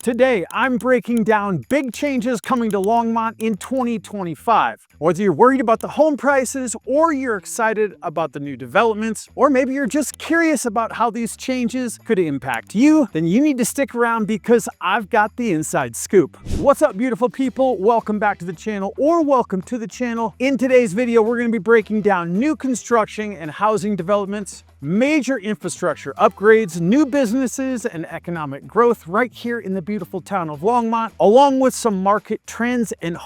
Today, I'm breaking down big changes coming to Longmont in 2025. Whether you're worried about the home prices, or you're excited about the new developments, or maybe you're just curious about how these changes could impact you, then you need to stick around because I've got the inside scoop. What's up, beautiful people? Welcome back to the channel, or welcome to the channel. In today's video, we're going to be breaking down new construction and housing developments, major infrastructure upgrades, new businesses, and economic growth right here in the beautiful town of Longmont, along with some market trends and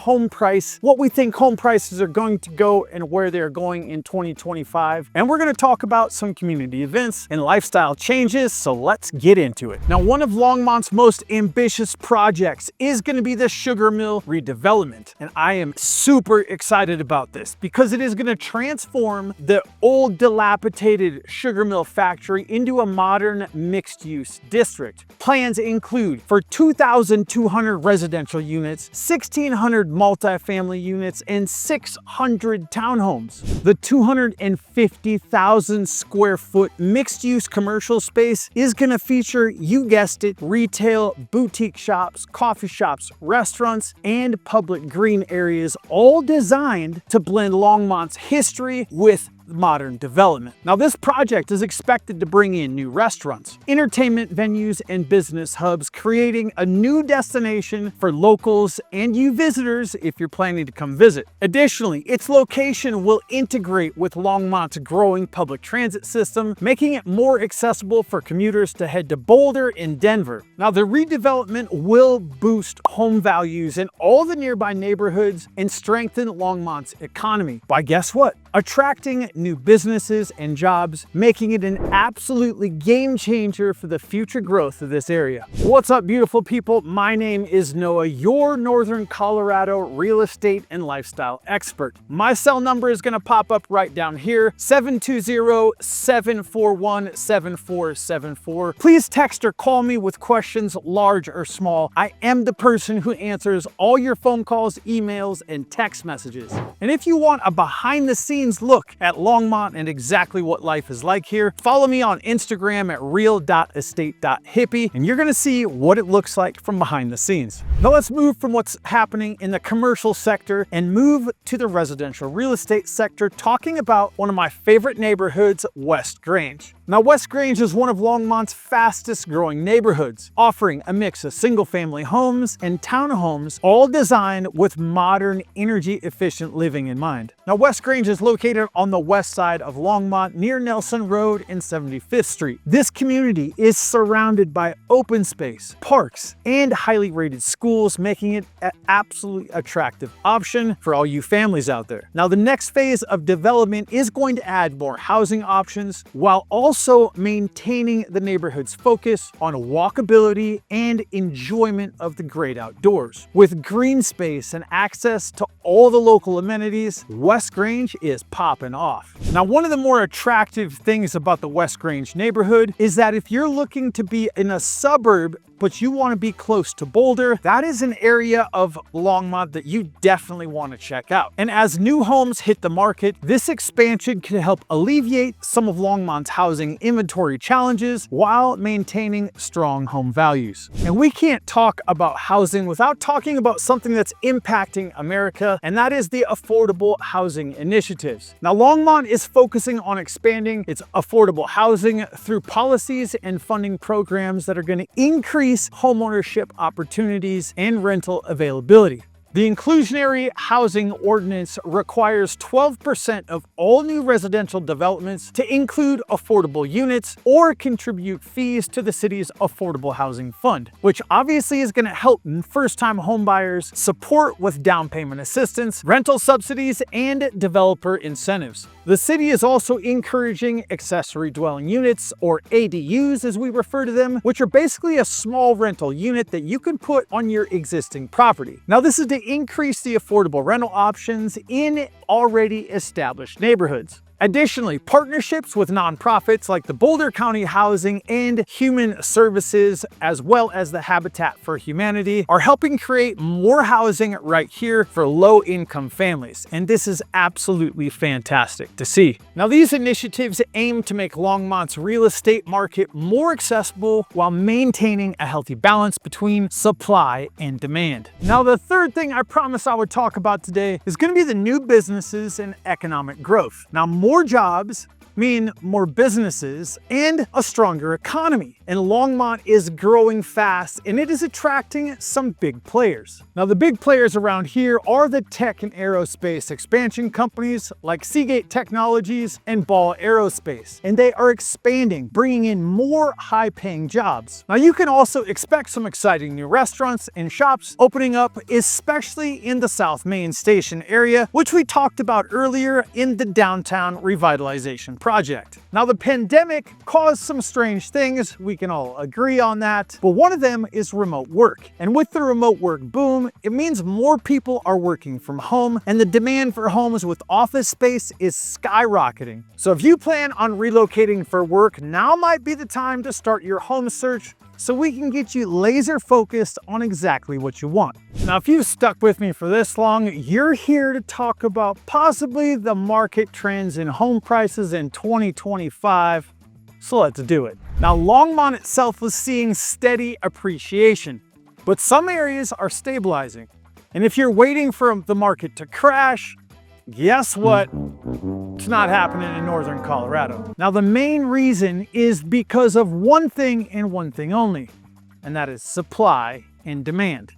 what we think home prices are going to go and where they're going in 2025. And we're going to talk about some community events and lifestyle changes, so let's get into it. Now, one of Longmont's most ambitious projects is going to be the sugar mill redevelopment. And I am super excited about this because it is going to transform the old dilapidated sugar mill factory into a modern mixed-use district. Plans include for 2,200 residential units, 1,600 multifamily units, and 600 townhomes. The 250,000 square foot mixed-use commercial space is going to feature, you guessed it, retail, boutique shops, coffee shops, restaurants, and public green areas, all designed to blend Longmont's history with modern development. Now, this project is expected to bring in new restaurants, entertainment venues, and business hubs, creating a new destination for locals and you visitors if you're planning to come visit. Additionally, its location will integrate with Longmont's growing public transit system, making it more accessible for commuters to head to Boulder and Denver. Now, the redevelopment will boost home values in all the nearby neighborhoods and strengthen Longmont's economy by, guess what? Attracting new businesses and jobs, making it an absolutely game changer for the future growth of this area. What's up, beautiful people? My name is Noah, your Northern Colorado real estate and lifestyle expert. My cell number is going to pop up right down here, 720-741-7474. Please text or call me with questions, large or small. I am the person who answers all your phone calls, emails, and text messages. And if you want a behind the scenes look at Longmont and exactly what life is like here, follow me on Instagram at real.estate.hippie and you're going to see what it looks like from behind the scenes. Now let's move from what's happening in the commercial sector and move to the residential real estate sector, talking about one of my favorite neighborhoods, West Grange. Now, West Grange is one of Longmont's fastest growing neighborhoods, offering a mix of single-family homes and townhomes, all designed with modern, energy-efficient living in mind. Now, West Grange is located on the west side of Longmont, near Nelson Road and 75th Street. This community is surrounded by open space, parks, and highly rated schools, making it an absolutely attractive option for all you families out there. Now, the next phase of development is going to add more housing options, while also maintaining the neighborhood's focus on walkability and enjoyment of the great outdoors. With green space and access to all the local amenities, West Grange is popping off. Now, one of the more attractive things about the West Grange neighborhood is that if you're looking to be in a suburb but you want to be close to Boulder, that is an area of Longmont that you definitely want to check out. And as new homes hit the market, this expansion can help alleviate some of Longmont's housing inventory challenges while maintaining strong home values. And we can't talk about housing without talking about something that's impacting America, and that is the affordable housing initiatives. Now, Longmont is focusing on expanding its affordable housing through policies and funding programs that are going to increase homeownership opportunities and rental availability. The inclusionary housing ordinance requires 12% of all new residential developments to include affordable units or contribute fees to the city's affordable housing fund, which obviously is going to help first-time homebuyers, support with down payment assistance, rental subsidies, and developer incentives. The city is also encouraging accessory dwelling units, or ADUs as we refer to them, which are basically a small rental unit that you can put on your existing property. Now, this is to increase the affordable rental options in already established neighborhoods. Additionally, partnerships with nonprofits like the Boulder County Housing and Human Services, as well as the Habitat for Humanity, are helping create more housing right here for low-income families. And this is absolutely fantastic to see. Now, these initiatives aim to make Longmont's real estate market more accessible while maintaining a healthy balance between supply and demand. Now, the third thing I promised I would talk about today is going to be the new businesses and economic growth. Now, more jobs mean more businesses and a stronger economy. And Longmont is growing fast and it is attracting some big players. Now, the big players around here are the tech and aerospace expansion companies like Seagate Technologies and Ball Aerospace. And they are expanding, bringing in more high-paying jobs. Now, you can also expect some exciting new restaurants and shops opening up, especially in the South Main Station area, which we talked about earlier in the downtown revitalization project. Now, the pandemic caused some strange things, we can all agree on that, but one of them is remote work. And with the remote work boom, it means more people are working from home and the demand for homes with office space is skyrocketing. So if you plan on relocating for work, now might be the time to start your home search so we can get you laser focused on exactly what you want. Now, if you've stuck with me for this long, you're here to talk about possibly the market trends in home prices in 2025. So let's do it. Now, Longmont itself was seeing steady appreciation, but some areas are stabilizing. And if you're waiting for the market to crash, guess what? It's not happening in northern Colorado. Now, the main reason is because of one thing and one thing only, and that is supply and demand.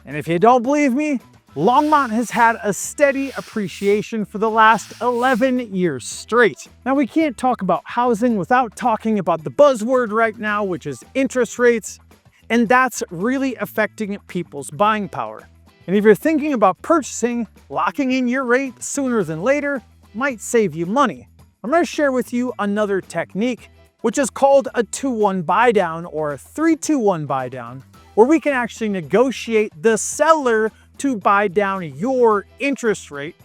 And if you don't believe me, Longmont has had a steady appreciation for the last 11 years straight. Now, we can't talk about housing without talking about the buzzword right now, which is interest rates, and that's really affecting people's buying power. And if you're thinking about purchasing, locking in your rate sooner than later might save you money. I'm going to share with you another technique, which is called a 2-1 buy down or a 3-2-1 buy down, where we can actually negotiate the seller to buy down your interest rate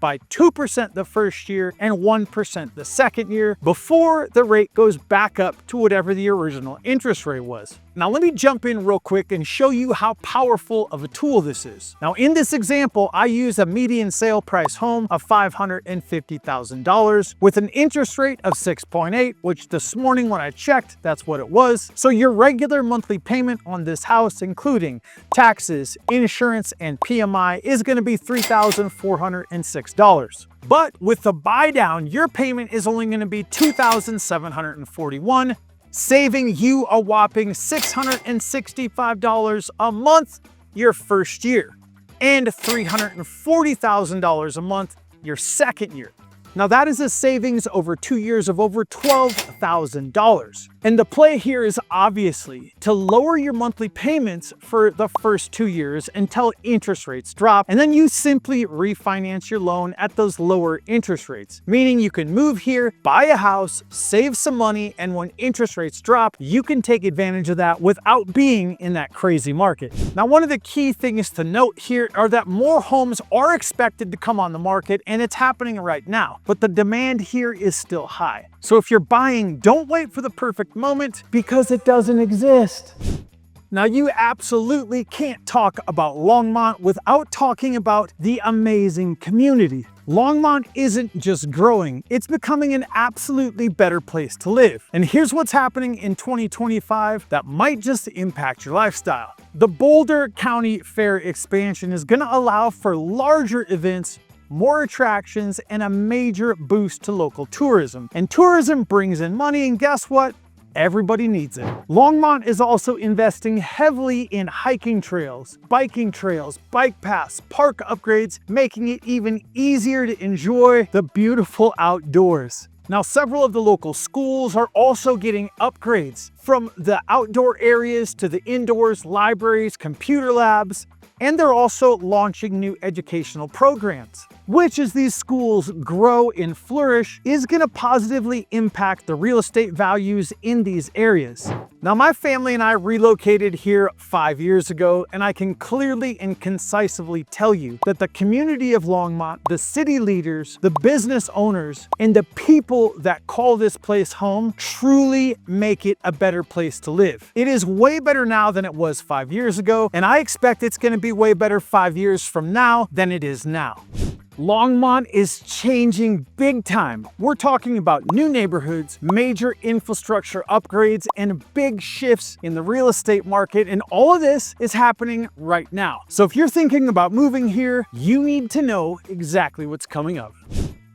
by 2% the first year and 1% the second year before the rate goes back up to whatever the original interest rate was. Now, let me jump in real quick and show you how powerful of a tool this is. Now, in this example, I use a median sale price home of $550,000 with an interest rate of 6.8, which this morning when I checked, that's what it was. So your regular monthly payment on this house, including taxes, insurance, and PMI, is going to be $3,406. But with the buy down, your payment is only going to be $2,741, saving you a whopping $665 a month your first year and $340,000 a month your second year. Now, that is a savings over 2 years of over $12,000. And the play here is obviously to lower your monthly payments for the first 2 years until interest rates drop, and then you simply refinance your loan at those lower interest rates, meaning you can move here, buy a house, save some money, and when interest rates drop, you can take advantage of that without being in that crazy market. Now, one of the key things to note here are that more homes are expected to come on the market, and it's happening right now, but the demand here is still high. So if you're buying, don't wait for the perfect moment because it doesn't exist. Now, you absolutely can't talk about Longmont without talking about the amazing community. Longmont isn't just growing, it's becoming an absolutely better place to live. And here's what's happening in 2025 that might just impact your lifestyle. The Boulder County Fair expansion is going to allow for larger events, more attractions, and a major boost to local tourism. And tourism brings in money, and guess what? Everybody needs it. Longmont is also investing heavily in hiking trails, biking trails, bike paths, park upgrades, making it even easier to enjoy the beautiful outdoors. Now, several of the local schools are also getting upgrades, from the outdoor areas to the indoors, libraries, computer labs, and they're also launching new educational programs, which as these schools grow and flourish is going to positively impact the real estate values in these areas. Now, my family and I relocated here 5 years ago, and I can clearly and concisely tell you that the community of Longmont, the city leaders, the business owners, and the people that call this place home truly make it a better place to live. It is way better now than it was 5 years ago, and I expect it's going to be way better 5 years from now than it is now. Longmont is changing big time. We're talking about new neighborhoods, major infrastructure upgrades, and big shifts in the real estate market, and all of this is happening right now. So if you're thinking about moving here, you need to know exactly what's coming up.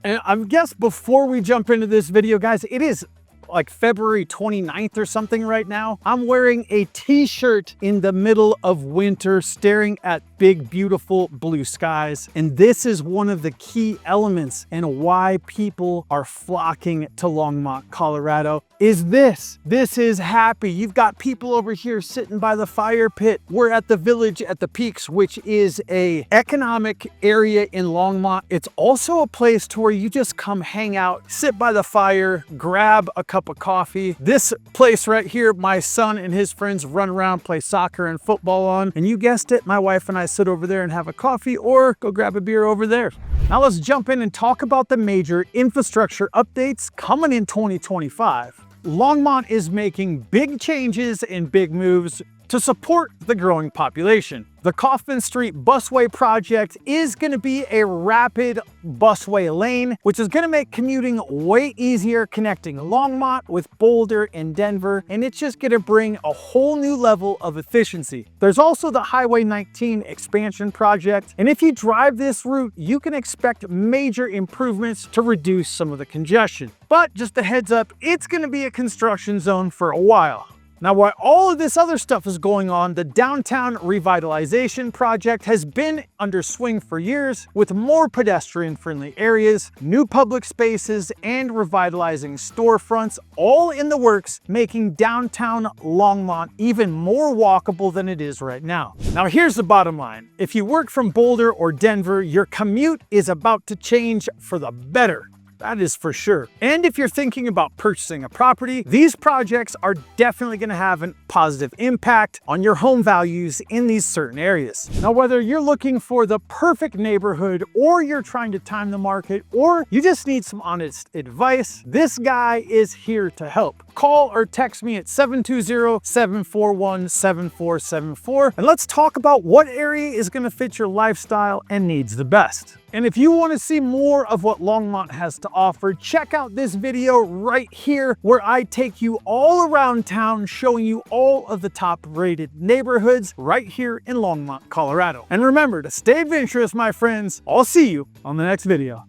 And I guess before we jump into this video, guys, it is like February 29th or something right now. I'm wearing a t-shirt in the middle of winter, staring at big, beautiful blue skies. And this is one of the key elements and why people are flocking to Longmont, Colorado, is this. This is happy. You've got people over here sitting by the fire pit. We're at the Village at the Peaks, which is a economic area in Longmont. It's also a place to where you just come hang out, sit by the fire, grab a cup of coffee. This place right here, my son and his friends run around, play soccer and football on. And you guessed it, my wife and I sit over there and have a coffee or go grab a beer over there. Now let's jump in and talk about the major infrastructure updates coming in 2025. Longmont is making big changes and big moves to support the growing population. The Coffin Street Busway project is going to be a rapid busway lane, which is going to make commuting way easier, connecting Longmont with Boulder and Denver, and it's just going to bring a whole new level of efficiency. There's also the Highway 19 expansion project, and if you drive this route, you can expect major improvements to reduce some of the congestion. But just a heads up, it's going to be a construction zone for a while. Now, while all of this other stuff is going on, the downtown revitalization project has been under swing for years with more pedestrian-friendly areas, new public spaces, and revitalizing storefronts, all in the works, making downtown Longmont even more walkable than it is right now. Now, here's the bottom line. If you work from Boulder or Denver, your commute is about to change for the better. That is for sure. And if you're thinking about purchasing a property, these projects are definitely going to have a positive impact on your home values in these certain areas. Now, whether you're looking for the perfect neighborhood or you're trying to time the market or you just need some honest advice, this guy is here to help. Call or text me at 720-741-7474 and let's talk about what area is going to fit your lifestyle and needs the best. And if you want to see more of what Longmont has to offer, check out this video right here where I take you all around town showing you all of the top rated neighborhoods right here in Longmont, Colorado. And remember to stay adventurous, my friends. I'll see you on the next video.